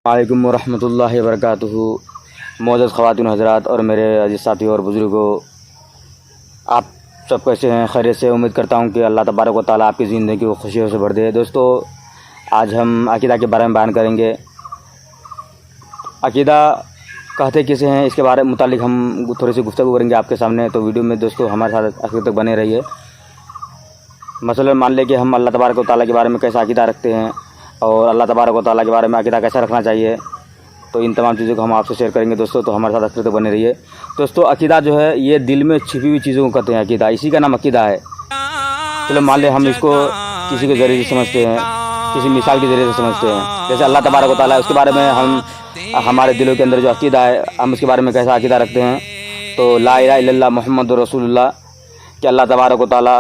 वालेकुम वरहमतुल्लाहि वबरकातुहू। मौजूद ख़वातीन हज़रात और मेरे अजीज़ साथियों और बुज़ुर्गों, आप सब कैसे हैं? खैरियत से? उम्मीद करता हूं कि अल्लाह तबारक व तआला आपकी ज़िंदगी को खुशियों से भर दे। दोस्तों, आज हम अक़ीदा के बारे में बयान करेंगे। अक़ीदा कहते किसे हैं, इसके बारे में मुतालिक हम थोड़ी सी गुफ्तगू करेंगे आपके सामने। तो वीडियो में दोस्तों हमारे साथ आखिर तक बने रहिए। मसलन मान लें कि हम अल्लाह तबारक व तआला के बारे में कैसा अक़ीदा रखते हैं और अल्लाह तबारक व तआला के बारे में अक़ीदा कैसा रखना चाहिए, तो इन तमाम चीज़ों को हम आपसे शेयर करेंगे दोस्तों। तो हमारे साथ आखिर तक बने रहिए। दोस्तों, अक़ीदा जो है ये दिल में छिपी हुई चीज़ों को कहते हैं अक़ीदा, इसी का नाम अक़ीदा है। चलो मान लें हम इसको किसी के ज़रिए से समझते हैं, किसी मिसाल के ज़रिए से समझते हैं। जैसे अल्लाह तबारक व तआला है, उसके बारे में हम हमारे दिलों के अंदर जो अक़ीदा है, हम उसके बारे में कैसा अक़ीदा रखते हैं। तो ला इलाहा इल्लल्लाह मुहम्मदुर रसूलुल्लाह, कि अल्लाह तबारक व तआला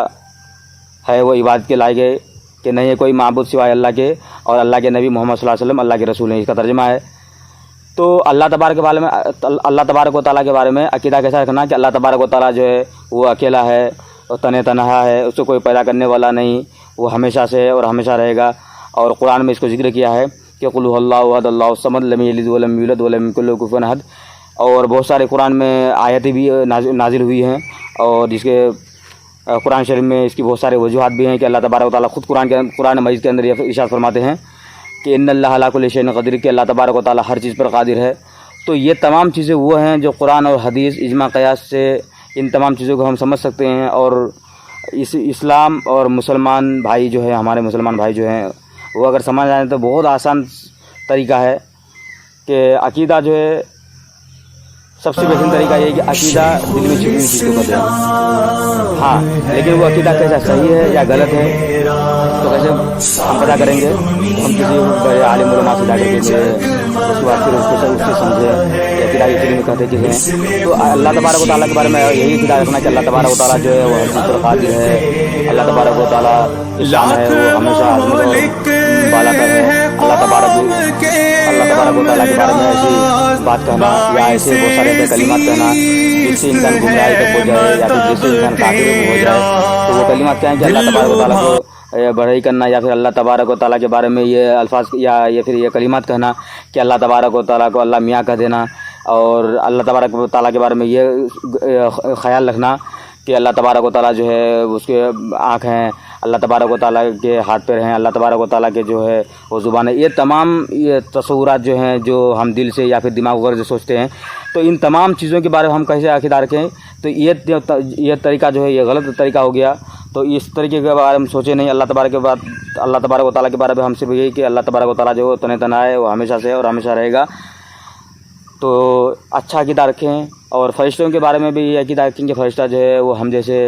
है वो इबादत के लायक है, कि नहीं है कोई माबूद सिवाय अल्लाह के, और अल्लाह के नबी मोहम्मद सल्लल्लाहु अलैहि वसल्लम अल्लाह के रसूल हैं। इसका तर्जुमा है। तो अल्लाह तबारक व तआला के बारे में अक़ीदा कैसा रखना कि अल्लाह तबारक व तआला जो है वो अकेला है और तन्हा है, उसको कोई पैदा करने वाला नहीं, वो हमेशा से है और हमेशा रहेगा। और कुरान में इसको जिक्र किया है कि कुल हुवल्लाहु अहद अल्लाहु समद लम यलिद वलम यूलद वलम यकुल लहू कुफुवन अहद। और बहुत सारे कुरान में आयतें भी नाजिल हुई हैं, और जिसके कुरान शरीफ में इसकी बहुत सारे वजूहात भी हैं कि अल्लाह तबारक व तआला ख़ुद कुरान मजीद के अंदर ये इरशाद फरमाते हैं कि इन्नल्लाह अला कुल्लि शैइन क़दीर, कि अल्लाह तबारक व तआला हर चीज़ पर कादिर है। तो ये तमाम चीज़ें वो हैं जो कुरान और हदीस इजमा क़यास से इन तमाम चीज़ों को हम समझ सकते हैं। और इस्लाम और मुसलमान भाई जो है, हमारे मुसलमान भाई जो हैं, वो अगर समझ आए तो बहुत आसान तरीका है कि अक़ीदा जो है, सबसे बेहतरीन तरीका ये है कि अक़ीदा दिल में छिपी हुई चीज़ को कहते हैं। हाँ, लेकिन वो अक़ीदा कैसा सही है या गलत है, तो कैसे हम पता करेंगे? हम किसी बड़े आलिम उलमा से जाकर के उसके बाद फिर उससे समझे कि अक़ीदा की फिल्म कहते किसे हैं। तो अल्लाह तबारक व तआला के बारे में यही अक़ीदा रखना कि अल्लाह तबारक व तआला जो है वो हर चीज़ पर कादिर है। अल्लाह तबारक व तआला की शान है वो हमेशा बालातर है। अल्लाह तबारक व तआला के बारे में ऐसी बात कहना या ऐसे बहुत सारे ऐसे कलिमात कहना जिससे इंसान गुमराही तक हो जाए या फिर जिससे इंसान काफिर हो जाए, तो वो कलिमात क्या है कि अल्लाह तबारक व तआला को बढ़ाई करना, या फिर अल्लाह तबारक व तआला के बारे में ये अल्फाज या ये फिर ये कलिमात कहना कि अल्लाह तबारक व तआला को अल्लाह मियाँ कह देना। और अल्लाह तबारक व तआला के बारे में ये ख्याल रखना कि अल्लाह तबारक व तआला जो है उसके आँख हैं, अल्लाह तबारक व तआला के हाथ पैर हैं, अल्लाह तबारक व तआला के जो है वो ज़ुबान है। ये तमाम ये तस्वुरात जो हैं, जो हम दिल से या फिर दिमाग वगैरह से सोचते हैं, तो इन तमाम चीज़ों के बारे में हम कैसे अक़ीदा रखें? तो ये तरीका जो है ये गलत तरीका हो गया। तो इस तरीके के बारे में सोचे नहीं। अल्लाह तबारक व तआला के बारे में हम सिर्फ यही कि अल्लाह तबारक व तआला जो है तना है, वो हमेशा से है और हमेशा रहेगा। तो अच्छा अक़ीदा रखें। और फ़रिश्तों के बारे में भी ये अक़ीदा रखें कि फ़रिश्ता जो है वो हम जैसे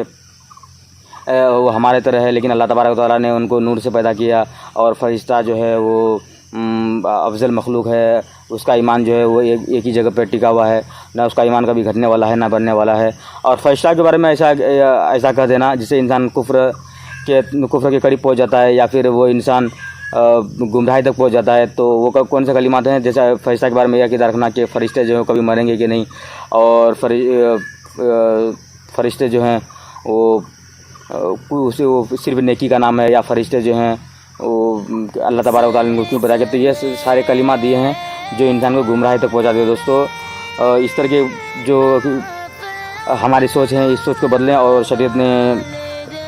वो हमारे तरह है, लेकिन अल्लाह तबारक व तआला ने उनको नूर से पैदा किया। और फ़रिश्ता जो है वो अफजल मखलूक है, उसका ईमान जो है वो एक ही जगह पर टिका हुआ है, ना उसका ईमान कभी घटने वाला है ना बढ़ने वाला है। और फ़रिश्ता के बारे में ऐसा कह देना जिससे इंसान कुफ्र के करीब पहुँच जाता है, या फिर वो इंसान गुमराही तक पहुँच जाता है। तो वो कौन से कलिमात हैं? जैसे फ़रिश्ता के बारे में यह अक़ीदा रखना कि फ़रिश्ते जो हैं कभी मरेंगे कि नहीं, और फ़रिश्ते जो हैं वो सिर्फ नेकी का नाम है, या फ़रिश्ते जो हैं वो अल्लाह तबारक व तआला ने क्यों बताया। तो ये सारे कलिमात दिए हैं जो इंसान को गुमराही तक पहुँचाते हैं। दोस्तों, इस तरह के जो हमारी सोच है, इस सोच को बदलें। और शरीयत ने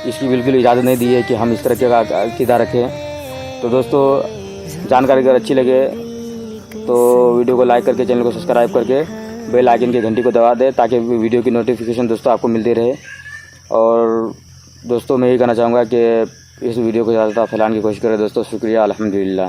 इसकी बिल्कुल इजाज़त नहीं दी है कि हम इस तरह का अक़ीदा रखें। तो दोस्तों, जानकारी अगर अच्छी लगे तो वीडियो को लाइक करके, चैनल को सब्सक्राइब करके बेल आइकन की घंटी को दबा दें, ताकि वीडियो की नोटिफिकेशन दोस्तों आपको मिलती रहे। और दोस्तों, मैं यही कहना चाहूँगा कि इस वीडियो को ज़्यादा फैलाने की कोशिश करें दोस्तों। शुक्रिया, अल्हम्दुलिल्लाह।